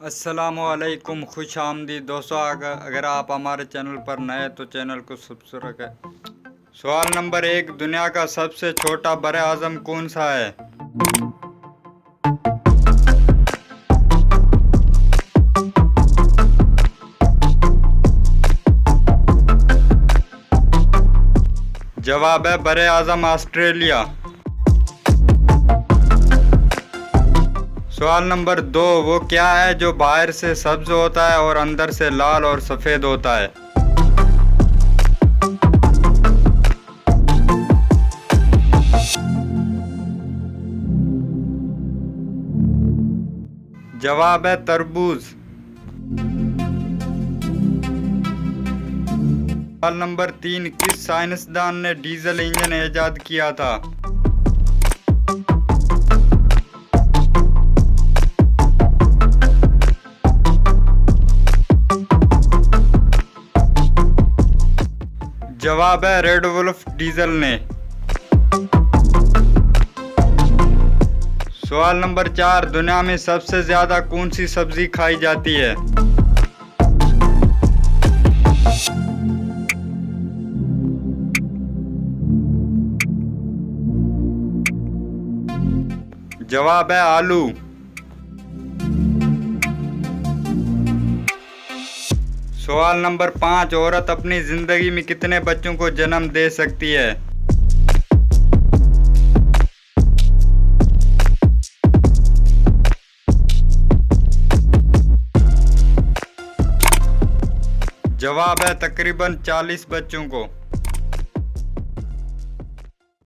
अस्सलामुअलैकुम, खुश आमदीद दोस्तों। अगर आप हमारे चैनल पर नए तो चैनल को सब्सक्राइब करें। सवाल नंबर 1, दुनिया का सबसे छोटा बरे आज़म कौन सा है? जवाब है बरे आज़म ऑस्ट्रेलिया। सवाल नंबर 2, वो क्या है जो बाहर से सब्ज होता है और अंदर से लाल और सफ़ेद होता है? जवाब है तरबूज। सवाल नंबर 3, किस साइंसदान ने डीजल इंजन ईजाद किया था? जवाब है रेडवुल्फ डीजल ने। सवाल नंबर 4, दुनिया में सबसे ज्यादा कौन सी सब्जी खाई जाती है? जवाब है आलू। सवाल नंबर 5, औरत अपनी जिंदगी में कितने बच्चों को जन्म दे सकती है? जवाब है तकरीबन 40 बच्चों को।